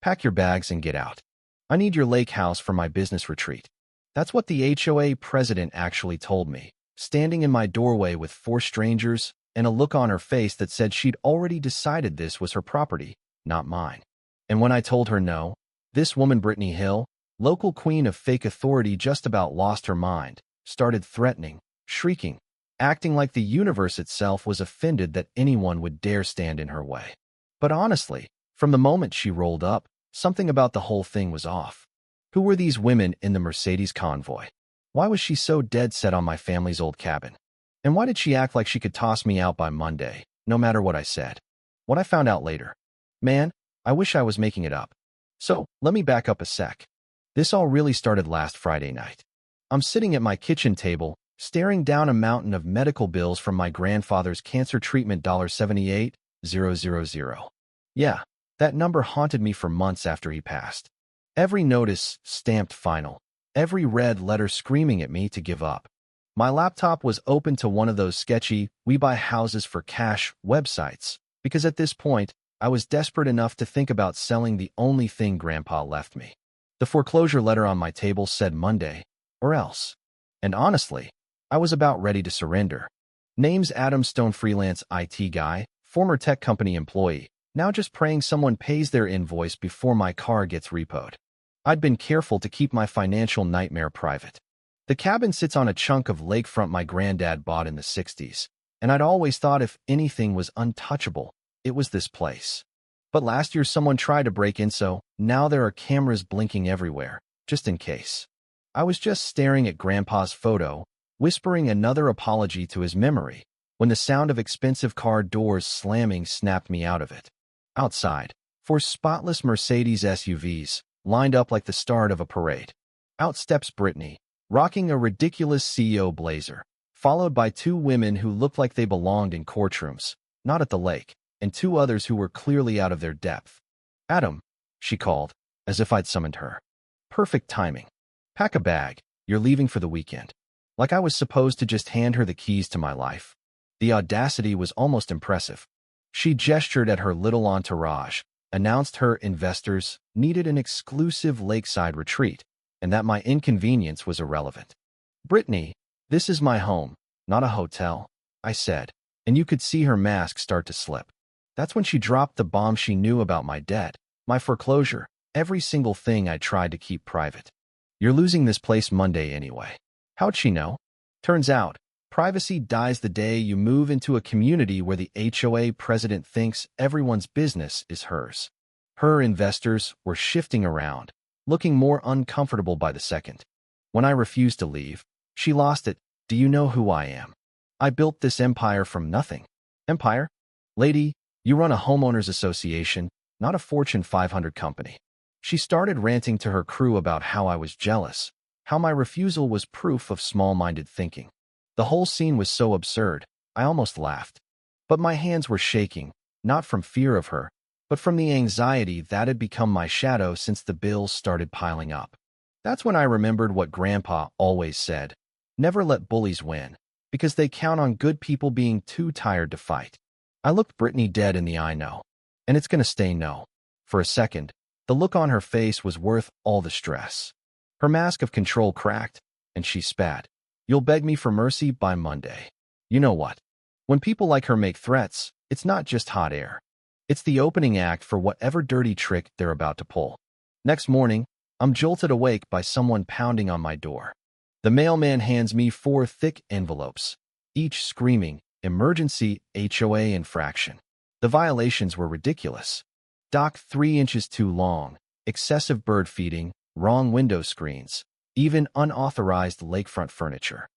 Pack your bags and get out. I need your lake house for my business retreat. That's what the HOA president actually told me, standing in my doorway with 4 strangers and a look on her face that said she'd already decided this was her property, not mine. And when I told her no, this woman, Brittany Hill, local queen of fake authority, just about lost her mind, started threatening, shrieking, acting like the universe itself was offended that anyone would dare stand in her way. But honestly, from the moment she rolled up, something about the whole thing was off. Who were these women in the Mercedes convoy? Why was she so dead set on my family's old cabin? And why did she act like she could toss me out by Monday, no matter what I said? What I found out later. Man, I wish I was making it up. So, let me back up a sec. This all really started last Friday night. I'm sitting at my kitchen table, staring down a mountain of medical bills from my grandfather's cancer treatment, $78,000. Yeah, that number haunted me for months after he passed. Every notice stamped final, every red letter screaming at me to give up. My laptop was open to one of those sketchy "we buy houses for cash" websites, because at this point, I was desperate enough to think about selling the only thing Grandpa left me. The foreclosure letter on my table said Monday, or else. And honestly, I was about ready to surrender. Name's Adam Stone, freelance IT guy, former tech company employee, now just praying someone pays their invoice before my car gets repoed. I'd been careful to keep my financial nightmare private. The cabin sits on a chunk of lakefront my granddad bought in the 60s, and I'd always thought if anything was untouchable, it was this place. But last year someone tried to break in, so now there are cameras blinking everywhere, just in case. I was just staring at Grandpa's photo, whispering another apology to his memory, when the sound of expensive car doors slamming snapped me out of it. Outside, 4 spotless Mercedes SUVs, lined up like the start of a parade. Out steps Brittany, rocking a ridiculous CEO blazer, followed by 2 women who looked like they belonged in courtrooms, not at the lake, and 2 others who were clearly out of their depth. "Adam," she called, as if I'd summoned her. Perfect timing. "Pack a bag, you're leaving for the weekend." Like I was supposed to just hand her the keys to my life. The audacity was almost impressive. She gestured at her little entourage, announced her investors needed an exclusive lakeside retreat, and that my inconvenience was irrelevant. "Brittany, this is my home, not a hotel," I said, and you could see her mask start to slip. That's when she dropped the bomb she knew about my debt, my foreclosure, every single thing I tried to keep private. "You're losing this place Monday anyway." How'd she know? Turns out, privacy dies the day you move into a community where the HOA president thinks everyone's business is hers. Her investors were shifting around, looking more uncomfortable by the second. When I refused to leave, she lost it. "Do you know who I am? I built this empire from nothing." "Empire? Lady, you run a homeowners association, not a Fortune 500 company." She started ranting to her crew about how I was jealous, how my refusal was proof of small-minded thinking. The whole scene was so absurd, I almost laughed. But my hands were shaking, not from fear of her, but from the anxiety that had become my shadow since the bills started piling up. That's when I remembered what Grandpa always said: never let bullies win, because they count on good people being too tired to fight. I looked Brittany dead in the eye. "No. And it's gonna stay no." For a second, the look on her face was worth all the stress. Her mask of control cracked, and she spat. "You'll beg me for mercy by Monday." You know what? When people like her make threats, it's not just hot air. It's the opening act for whatever dirty trick they're about to pull. Next morning, I'm jolted awake by someone pounding on my door. The mailman hands me 4 thick envelopes, each screaming, "Emergency HOA infraction." The violations were ridiculous. Dock 3 inches too long, excessive bird feeding, wrong window screens, even unauthorized lakefront furniture.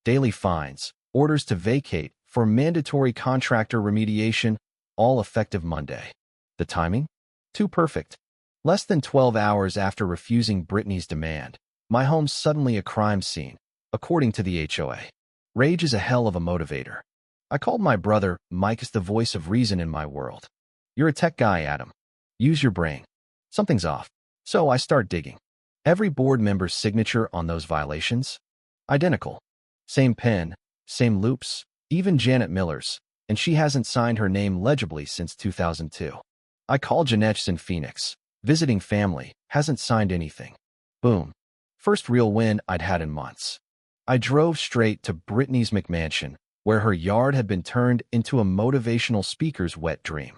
Daily fines, orders to vacate for mandatory contractor remediation, all effective Monday. The timing? Too perfect. Less than 12 hours after refusing Brittany's demand, my home's suddenly a crime scene, according to the HOA. Rage is a hell of a motivator. I called my brother. Mike is the voice of reason in my world. "You're a tech guy, Adam. Use your brain. Something's off." So I start digging. Every board member's signature on those violations? Identical. Same pen, same loops, even Janet Miller's, and she hasn't signed her name legibly since 2002. I call Janet's in Phoenix. Visiting family, hasn't signed anything. Boom. First real win I'd had in months. I drove straight to Brittany's McMansion, where her yard had been turned into a motivational speaker's wet dream.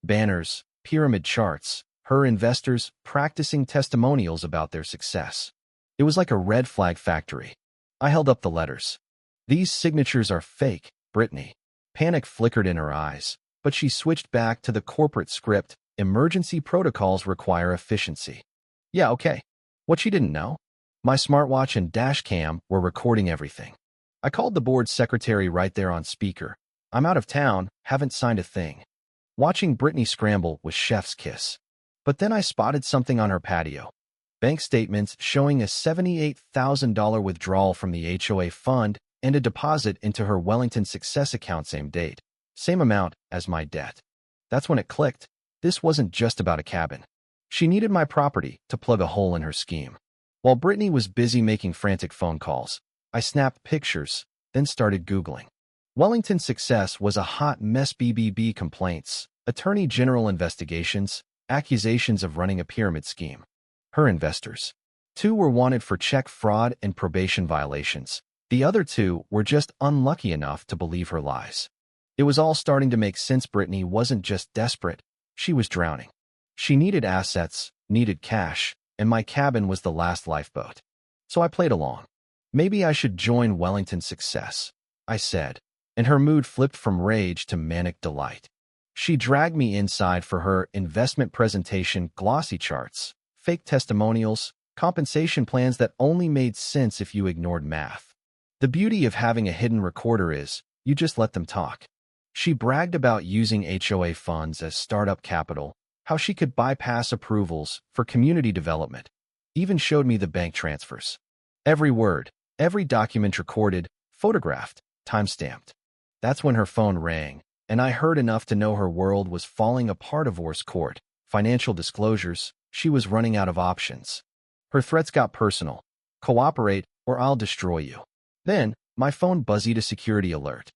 Banners, pyramid charts, her investors practicing testimonials about their success. It was like a red flag factory. I held up the letters. These signatures are fake, Brittany. Panic flickered in her eyes, but she switched back to the corporate script. Emergency protocols require efficiency. Yeah, okay. What she didn't know? My smartwatch and dash cam were recording everything. I called the board secretary right there on speaker. I'm out of town, haven't signed a thing. Watching Brittany scramble was chef's kiss. But then I spotted something on her patio. Bank statements showing a $78,000 withdrawal from the HOA fund and a deposit into her Wellington Success account same date. Same amount as my debt. That's when it clicked. This wasn't just about a cabin. She needed my property to plug a hole in her scheme. While Brittany was busy making frantic phone calls, I snapped pictures, then started Googling. Wellington Success was a hot mess. BBB complaints, Attorney General investigations, accusations of running a pyramid scheme. Her investors. 2 were wanted for check fraud and probation violations. The other 2 were just unlucky enough to believe her lies. It was all starting to make sense. Brittany wasn't just desperate, she was drowning. She needed assets, needed cash, and my cabin was the last lifeboat. So I played along. Maybe I should join Wellington Success, I said, and her mood flipped from rage to manic delight. She dragged me inside for her investment presentation, glossy charts, fake testimonials, compensation plans that only made sense if you ignored math. The beauty of having a hidden recorder is, you just let them talk. She bragged about using HOA funds as startup capital, how she could bypass approvals for community development, even showed me the bank transfers. Every word, every document recorded, photographed, time-stamped. That's when her phone rang, and I heard enough to know her world was falling apart. Divorce court, financial disclosures, she was running out of options. Her threats got personal. Cooperate or I'll destroy you. Then, my phone buzzed a security alert.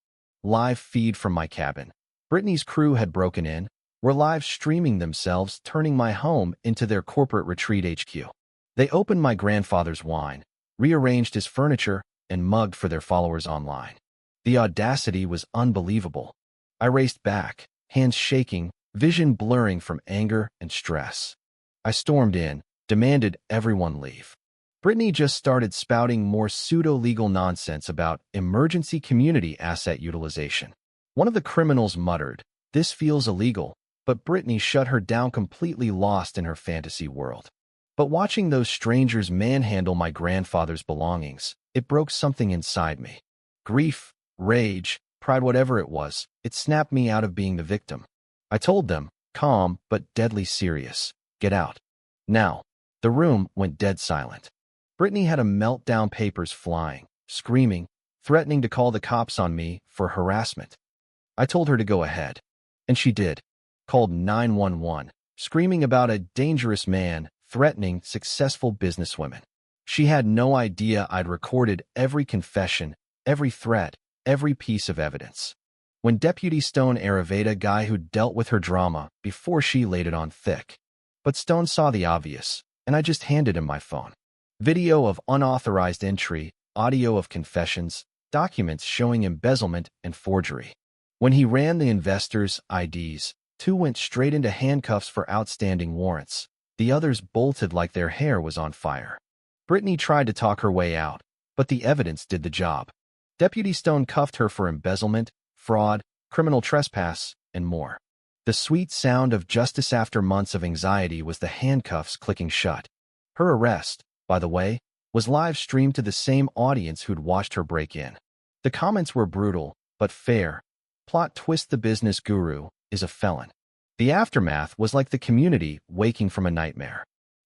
Live feed from my cabin. Brittany's crew had broken in, were live streaming themselves, turning my home into their corporate retreat HQ. They opened my grandfather's wine, rearranged his furniture, and mugged for their followers online. The audacity was unbelievable. I raced back, hands shaking, vision blurring from anger and stress. I stormed in, demanded everyone leave. Brittany just started spouting more pseudo-legal nonsense about emergency community asset utilization. One of the criminals muttered, "This feels illegal," but Brittany shut her down, completely lost in her fantasy world. But watching those strangers manhandle my grandfather's belongings, it broke something inside me. Grief, rage, pride, whatever it was, it snapped me out of being the victim. I told them, calm but deadly serious, "Get out. Now." The room went dead silent. Brittany had a meltdown, papers flying, screaming, threatening to call the cops on me for harassment. I told her to go ahead. And she did. Called 911, screaming about a dangerous man threatening successful businesswomen. She had no idea I'd recorded every confession, every threat, every piece of evidence. When Deputy Stone arrived, a guy who dealt with her drama before she laid it on thick. But Stone saw the obvious, and I just handed him my phone. Video of unauthorized entry, audio of confessions, documents showing embezzlement and forgery. When he ran the investors' IDs, 2 went straight into handcuffs for outstanding warrants. The others bolted like their hair was on fire. Brittany tried to talk her way out, but the evidence did the job. Deputy Stone cuffed her for embezzlement, fraud, criminal trespass, and more. The sweet sound of justice after months of anxiety was the handcuffs clicking shut. Her arrest, by the way, was live streamed to the same audience who'd watched her break in. The comments were brutal, but fair. Plot twist: the business guru is a felon. The aftermath was like the community waking from a nightmare.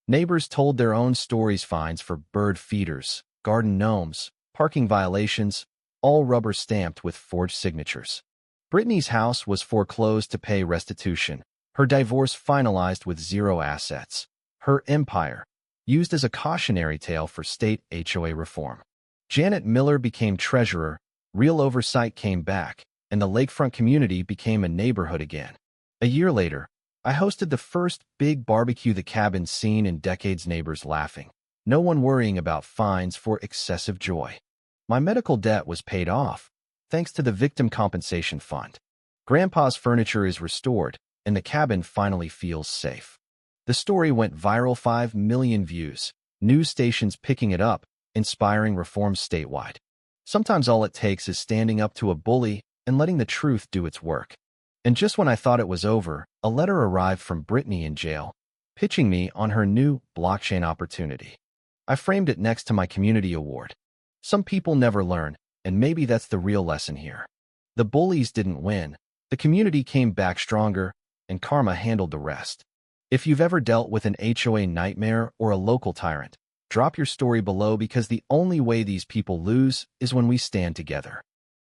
Neighbors told their own stories: fines for bird feeders, garden gnomes, parking violations, all rubber stamped with forged signatures. Brittany's house was foreclosed to pay restitution, her divorce finalized with 0 assets, her empire used as a cautionary tale for state HOA reform. Janet Miller became treasurer, real oversight came back, and the lakefront community became a neighborhood again. A year later, I hosted the first big barbecue the cabin's seen in decades, neighbors laughing. No one worrying about fines for excessive joy. My medical debt was paid off, thanks to the Victim Compensation Fund. Grandpa's furniture is restored, and the cabin finally feels safe. The story went viral, 5 million views, news stations picking it up, inspiring reforms statewide. Sometimes all it takes is standing up to a bully and letting the truth do its work. And just when I thought it was over, a letter arrived from Brittany in jail, pitching me on her new blockchain opportunity. I framed it next to my community award. Some people never learn, and maybe that's the real lesson here. The bullies didn't win. The community came back stronger, and karma handled the rest. If you've ever dealt with an HOA nightmare or a local tyrant, drop your story below, because the only way these people lose is when we stand together.